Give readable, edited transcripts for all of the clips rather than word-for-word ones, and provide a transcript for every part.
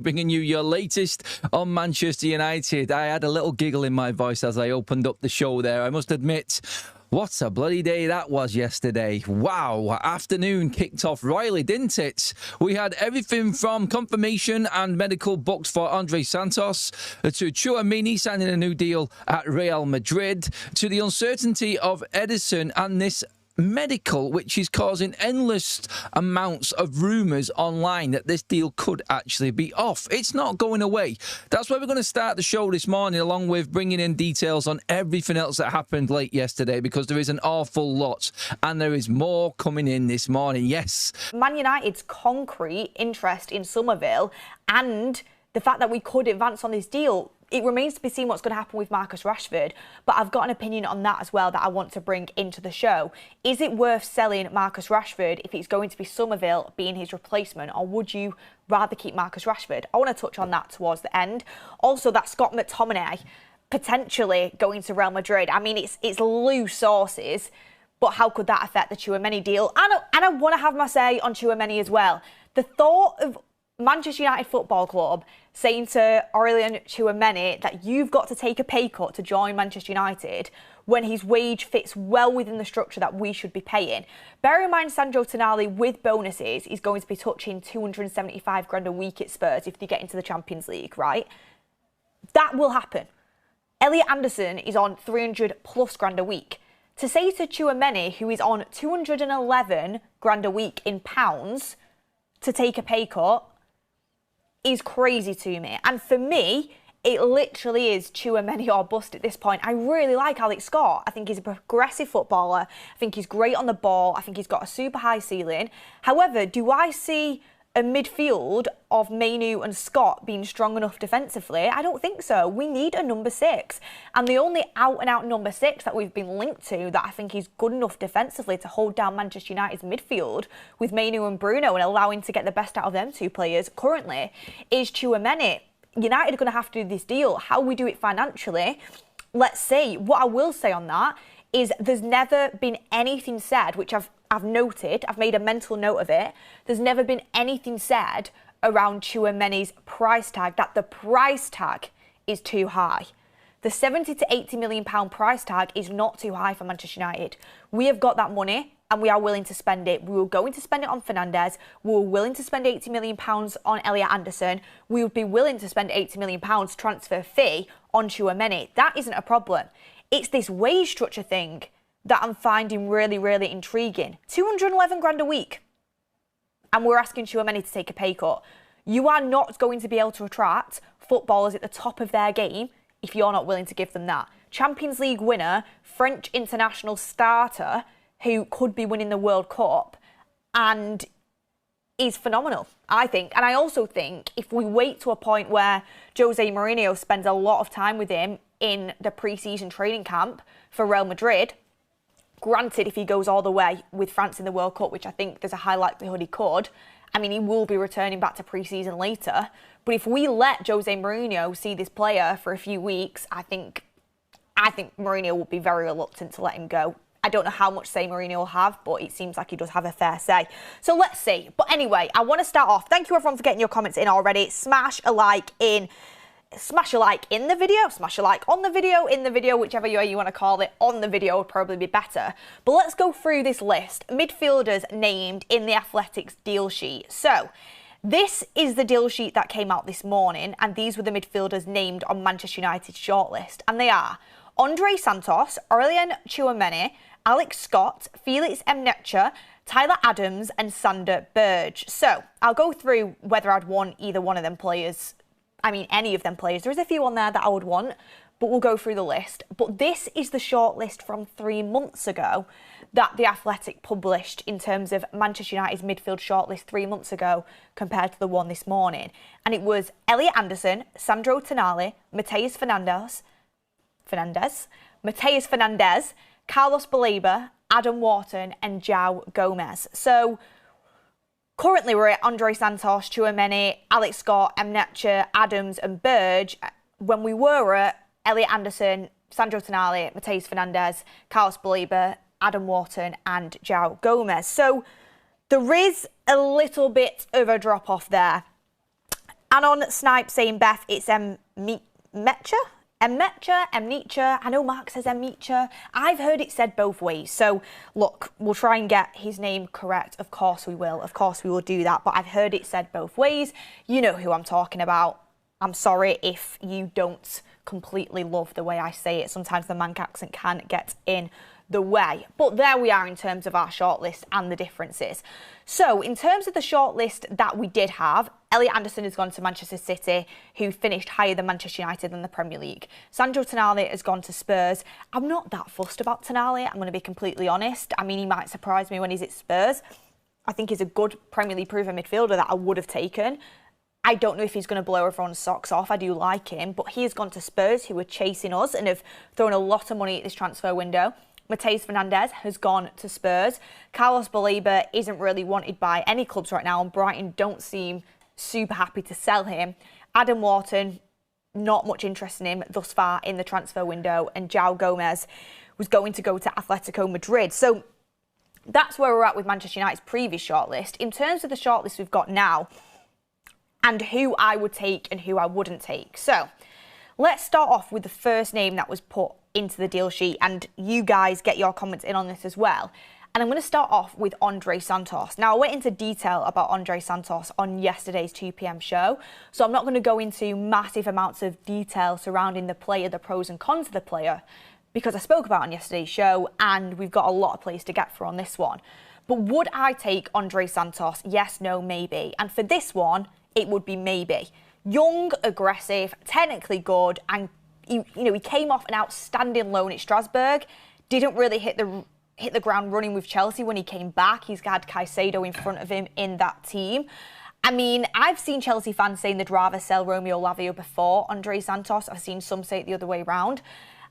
bringing you your latest on Manchester United. I had a little giggle in my voice as I opened up the show there. I must admit, what a bloody day that was yesterday. Wow, afternoon kicked off royally, didn't it? We had everything from confirmation and medical books for Andre Santos, to Tchouaméni signing a new deal at Real Madrid, to the uncertainty of Ederson and this medical, which is causing endless amounts of rumours online that this deal could actually be off. It's not going away. That's why we're going to start the show this morning, along with bringing in details on everything else that happened late yesterday, because there is an awful lot and there is more coming in this morning. Yes. Man United's concrete interest in Summerville and the fact that we could advance on this deal, it remains to be seen what's going to happen with Marcus Rashford, but I've got an opinion on that as well that I want to bring into the show. Is it worth selling Marcus Rashford if it's going to be Summerville being his replacement, or would you rather keep Marcus Rashford? I want to touch on that towards the end. Also, that Scott McTominay potentially going to Real Madrid. I mean, it's loose sources, but how could that affect the Tchouaméni deal? And I want to have my say on Tchouaméni as well. The thought of Manchester United Football Club saying to Aurélien Tchouaméni that you've got to take a pay cut to join Manchester United when his wage fits well within the structure that we should be paying. Bear in mind, Sandro Tonali with bonuses is going to be touching 275 grand a week at Spurs if they get into the Champions League, right? That will happen. Elliot Anderson is on 300 plus grand a week. To say to Tchouaméni, who is on 211 grand a week in pounds, to take a pay cut is crazy to me. And for me, it literally is Tchouaméni or bust at this point. I really like Alex Scott. I think he's a progressive footballer. I think he's great on the ball. I think he's got a super high ceiling. However, do I see a midfield of Mainu and Scott being strong enough defensively? I don't think so. We need a number 6. And the only out-and-out number 6 that we've been linked to that I think is good enough defensively to hold down Manchester United's midfield with Mainu and Bruno and allowing to get the best out of them two players currently is Tchouaméni. United are going to have to do this deal. How we do it financially, let's see. What I will say on that is there's never been anything said, which I've noted, I've made a mental note of it. There's never been anything said around Tchouaméni's price tag, that the price tag is too high. The 70 to 80 million pound price tag is not too high for Manchester United. We have got that money and we are willing to spend it. We were going to spend it on Fernandes. We were willing to spend 80 million pounds on Elliot Anderson. We would be willing to spend 80 million pounds transfer fee on Tchouaméni. That isn't a problem. It's this wage structure thing that I'm finding really, really intriguing. 211 grand a week. And we're asking Tchouaméni to take a pay cut. You are not going to be able to attract footballers at the top of their game if you're not willing to give them that. Champions League winner, French international starter, who could be winning the World Cup, and is phenomenal, I think. And I also think if we wait to a point where Jose Mourinho spends a lot of time with him in the pre-season training camp for Real Madrid, granted, if he goes all the way with France in the World Cup, which I think there's a high likelihood he could, I mean, he will be returning back to pre-season later. But if we let Jose Mourinho see this player for a few weeks, I think Mourinho will be very reluctant to let him go. I don't know how much say Mourinho will have, but it seems like he does have a fair say. So let's see. But anyway, I want to start off. Thank you everyone for getting your comments in already. Smash a like in the video, smash a like on the video, in the video, whichever way you want to call it. On the video would probably be better. But let's go through this list. Midfielders named in the Athletics deal sheet. So this is the deal sheet that came out this morning, and these were the midfielders named on Manchester United's shortlist. And they are Andre Santos, Aurélien Tchouaméni, Alex Scott, Felix Mnecha, Tyler Adams and Sander Berge. So I'll go through whether I'd want either one of them players. I mean, any of them players. There's a few on there that I would want, but we'll go through the list. But this is the shortlist from 3 months ago that The Athletic published in terms of Manchester United's midfield shortlist 3 months ago compared to the one this morning. And it was Elliot Anderson, Sandro Tonali, Matheus Fernandes, Carlos Baleba, Adam Wharton and João Gomez. So currently we're at Andre Santos, Tchouaméni, Alex Scott, Mnecha, Adams and Berge. When we were at Elliot Anderson, Sandro Tonali, Matheus Fernandes, Carlos Baleba, Adam Wharton and João Gomez. So there is a little bit of a drop off there. Anon Snipe saying, Beth, it's Mmecha? Mnecha. I know Mark says Mnecha. I've heard it said both ways. So, look, we'll try and get his name correct. Of course we will. Of course we will do that. But I've heard it said both ways. You know who I'm talking about. I'm sorry if you don't completely love the way I say it. Sometimes the Manc accent can get in the way. But there we are in terms of our shortlist and the differences. So in terms of the shortlist that we did have, Elliot Anderson has gone to Manchester City, who finished higher than Manchester United in the Premier League. Sandro Tonali has gone to Spurs. I'm not that fussed about Tonali, I'm going to be completely honest. I mean, he might surprise me when he's at Spurs. I think he's a good Premier League proven midfielder that I would have taken. I don't know if he's going to blow everyone's socks off. I do like him, but he has gone to Spurs, who are chasing us and have thrown a lot of money at this transfer window. Mateus Fernandes has gone to Spurs. Carlos Baleba isn't really wanted by any clubs right now, and Brighton don't seem super happy to sell him. Adam Wharton, not much interest in him thus far in the transfer window, and João Gomez was going to go to Atletico Madrid. So that's where we're at with Manchester United's previous shortlist. In terms of the shortlist we've got now, and who I would take and who I wouldn't take. So let's start off with the first name that was put into the deal sheet, and you guys get your comments in on this as well. And I'm going to start off with Andre Santos. Now, I went into detail about Andre Santos on yesterday's 2 p.m. show, so I'm not going to go into massive amounts of detail surrounding the player, the pros and cons of the player, because I spoke about it on yesterday's show, and we've got a lot of players to get through on this one. But would I take Andre Santos? Yes, no, maybe. And for this one, it would be maybe. Young, aggressive, technically good, and he came off an outstanding loan at Strasbourg. Didn't really hit the ground running with Chelsea when he came back. He's had Caicedo in front of him in that team. I mean, I've seen Chelsea fans saying they'd rather sell Romeo Lavia before Andre Santos. I've seen some say it the other way around.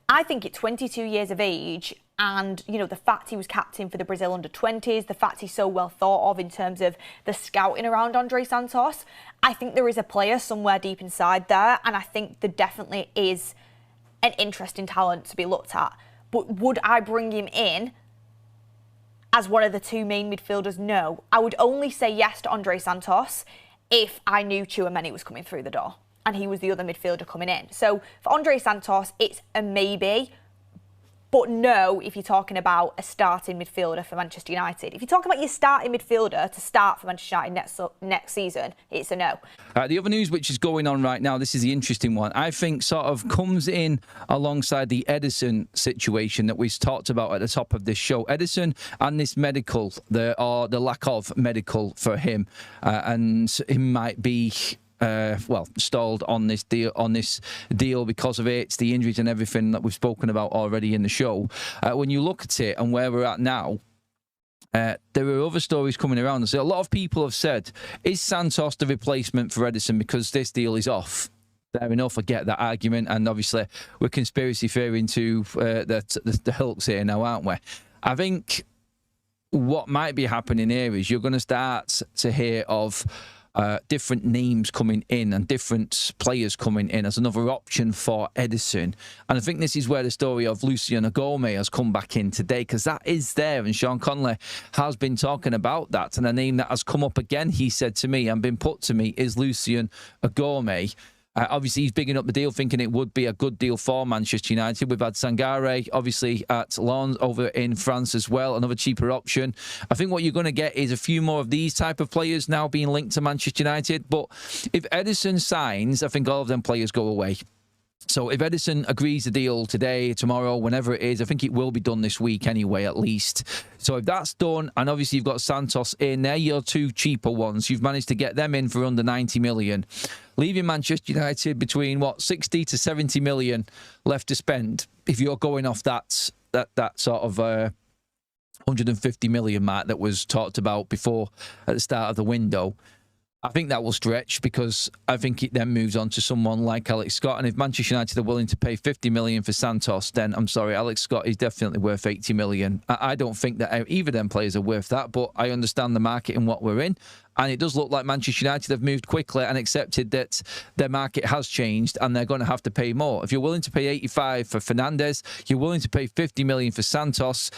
I think at 22 years of age, and, the fact he was captain for the Brazil under-20s, the fact he's so well thought of in terms of the scouting around Andre Santos, I think there is a player somewhere deep inside there, and I think there definitely is an interesting talent to be looked at. But would I bring him in as one of the two main midfielders? No. I would only say yes to Andre Santos if I knew Tchouaméni was coming through the door and he was the other midfielder coming in. So for Andre Santos, it's a maybe, but no if you're talking about a starting midfielder for Manchester United. If you're talking about your starting midfielder to start for Manchester United next season, it's a no. The other news which is going on right now, this is the interesting one, I think sort of comes in alongside the Ederson situation that we've talked about at the top of this show. Ederson and this medical, the lack of medical for him, and he might be stalled on this deal because of it, the injuries and everything that we've spoken about already in the show. When you look at it and where we're at now, there are other stories coming around. So a lot of people have said, is Santos the replacement for Ederson because this deal is off? Fair enough, I get that argument, and obviously we're conspiracy theorying to the Hulks here now, aren't we? I think what might be happening here is you're going to start to hear of different names coming in and different players coming in as another option for Ederson. And I think this is where the story of Lucien Agome has come back in today, because that is there, and Sean Conley has been talking about that. And a name that has come up again, he said to me, and been put to me, is Lucien Agome. Obviously, he's bigging up the deal, thinking it would be a good deal for Manchester United. We've had Sangare, obviously, at Lens over in France as well, another cheaper option. I think what you're going to get is a few more of these type of players now being linked to Manchester United. But if Ederson signs, I think all of them players go away. So if Ederson agrees the deal today, tomorrow, whenever it is, I think it will be done this week anyway, at least. So if that's done, and obviously you've got Santos in there, your two cheaper ones, you've managed to get them in for under 90 million, leaving Manchester United between, 60 to 70 million left to spend if you're going off that sort of 150 million mark that was talked about before at the start of the window. I think that will stretch, because I think it then moves on to someone like Alex Scott. And if Manchester United are willing to pay 50 million for Santos, then I'm sorry, Alex Scott is definitely worth 80 million. I don't think that either of them players are worth that, but I understand the market and what we're in. And it does look like Manchester United have moved quickly and accepted that their market has changed and they're going to have to pay more. If you're willing to pay 85 for Fernandes, you're willing to pay 50 million for Santos.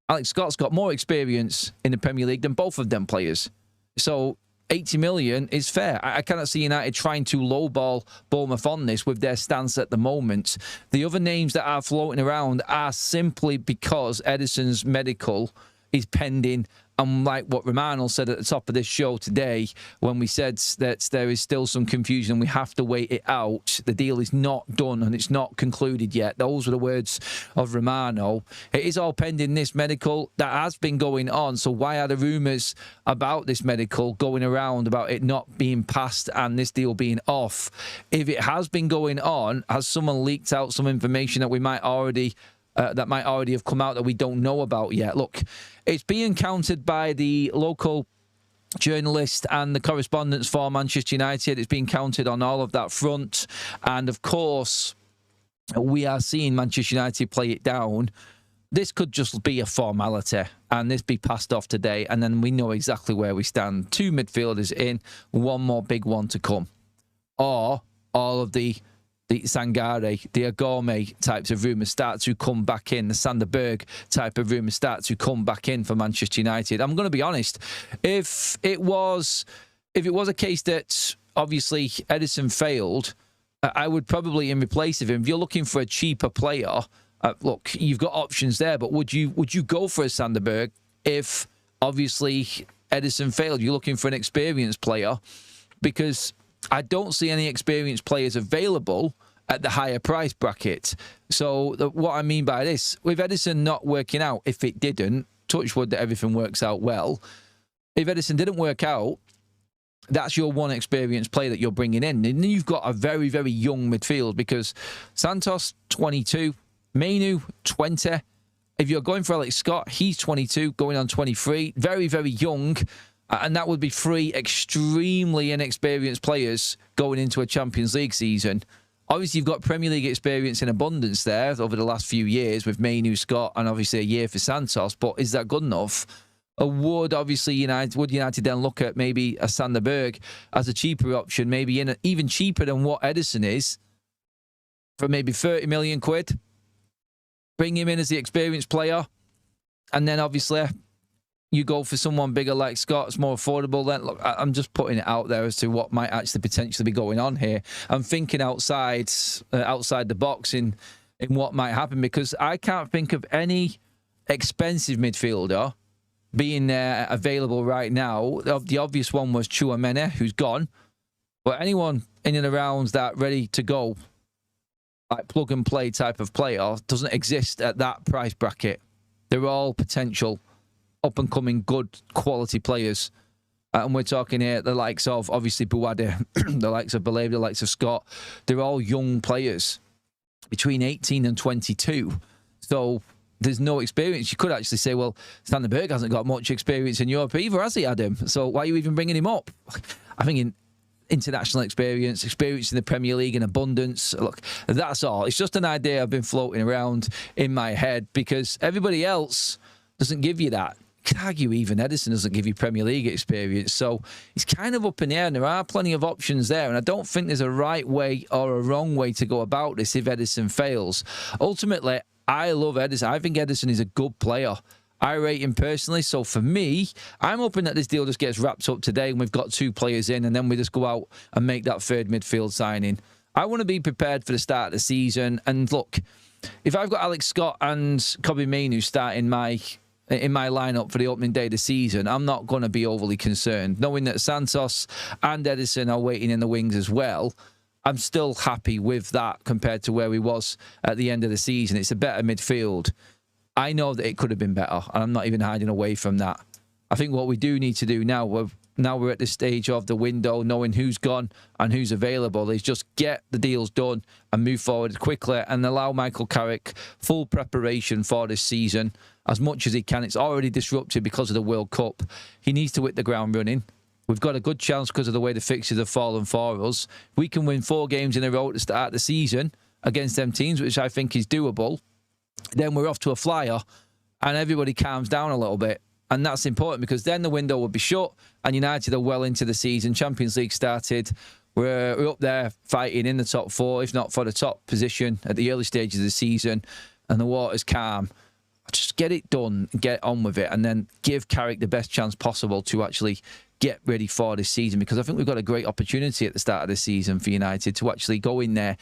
Alex Scott's got more experience in the Premier League than both of them players. So 80 million is fair. I cannot see United trying to lowball Bournemouth on this with their stance at the moment. The other names that are floating around are simply because Ederson's medical is pending. And like what Romano said at the top of this show today, when we said that there is still some confusion and we have to wait it out, the deal is not done and it's not concluded yet. Those were the words of Romano. It is all pending this medical that has been going on. So why are the rumours about this medical going around about it not being passed and this deal being off? If it has been going on, has someone leaked out some information that we might already have come out that we don't know about yet? Look, it's being counted by the local journalist and the correspondents for Manchester United. It's being counted on all of that front. And of course, we are seeing Manchester United play it down. This could just be a formality and this be passed off today. And then we know exactly where we stand. 2 midfielders in, one more big one to come. Or all of the Sangare, the Agome types of rumours start to come back in. The Sander Berg type of rumours start to come back in for Manchester United. I'm going to be honest. If it was a case that obviously Ederson failed, I would probably, in replace of him, if you're looking for a cheaper player, look, you've got options there. But would you go for a Sander Berg if obviously Ederson failed? You're looking for an experienced player, because I don't see any experienced players available at the higher price bracket. So what I mean by this, with Ederson not working out, if it didn't, touch wood that everything works out well, if Ederson didn't work out, that's your one experienced player that you're bringing in. And then you've got a very, very young midfield, because Santos, 22, Mainu, 20. If you're going for Alex Scott, he's 22, going on 23. Very, very young. And that would be 3 extremely inexperienced players going into a Champions League season. Obviously, you've got Premier League experience in abundance there over the last few years with Mainu, Scott, and obviously a year for Santos. But is that good enough? Or would United then look at maybe a Sander Berg as a cheaper option, maybe even cheaper than what Ederson is, for maybe 30 million quid? Bring him in as the experienced player, and then obviously you go for someone bigger like Scott, it's more affordable. Then look, I'm just putting it out there as to what might actually potentially be going on here. I'm thinking outside the box in what might happen, because I can't think of any expensive midfielder being there available right now. The obvious one was Tchouaméni, who's gone. But anyone in and around that ready to go, like plug and play type of player, doesn't exist at that price bracket. They're all potential up-and-coming, good quality players. And we're talking here the likes of, obviously, Buwade, the likes of Belair, the likes of Scott. They're all young players between 18 and 22. So there's no experience. You could actually say, well, Sander Berg hasn't got much experience in Europe either, has he, Adam? So why are you even bringing him up? I think in international experience in the Premier League in abundance. Look, that's all. It's just an idea I've been floating around in my head, because everybody else doesn't give you that. You could argue even Ederson doesn't give you Premier League experience. So it's kind of up in the air, and there are plenty of options there. And I don't think there's a right way or a wrong way to go about this if Ederson fails. Ultimately, I love Ederson. I think Ederson is a good player. I rate him personally. So for me, I'm hoping that this deal just gets wrapped up today and we've got 2 players in, and then we just go out and make that third midfield signing. I want to be prepared for the start of the season. And look, if I've got Alex Scott and Kobe Mainu starting in my lineup for the opening day of the season, I'm not going to be overly concerned. Knowing that Santos and Ederson are waiting in the wings as well, I'm still happy with that compared to where we was at the end of the season. It's a better midfield. I know that it could have been better, and I'm not even hiding away from that. I think what we do need to do now, we're at this stage of the window, knowing who's gone and who's available, is just get the deals done and move forward quickly and allow Michael Carrick full preparation for this season as much as he can. It's already disrupted because of the World Cup. He needs to hit the ground running. We've got a good chance because of the way the fixtures have fallen for us. We can win 4 games in a row to start the season against them teams, which I think is doable. Then we're off to a flyer and everybody calms down a little bit. And that's important, because then the window will be shut and United are well into the season. Champions League started. We're up there fighting in the top 4, if not for the top position at the early stages of the season, and the water's calm. just get it done, get on with it, and then give Carrick the best chance possible to actually get ready for this season, because I think we've got a great opportunity at the start of this season for United to actually go in there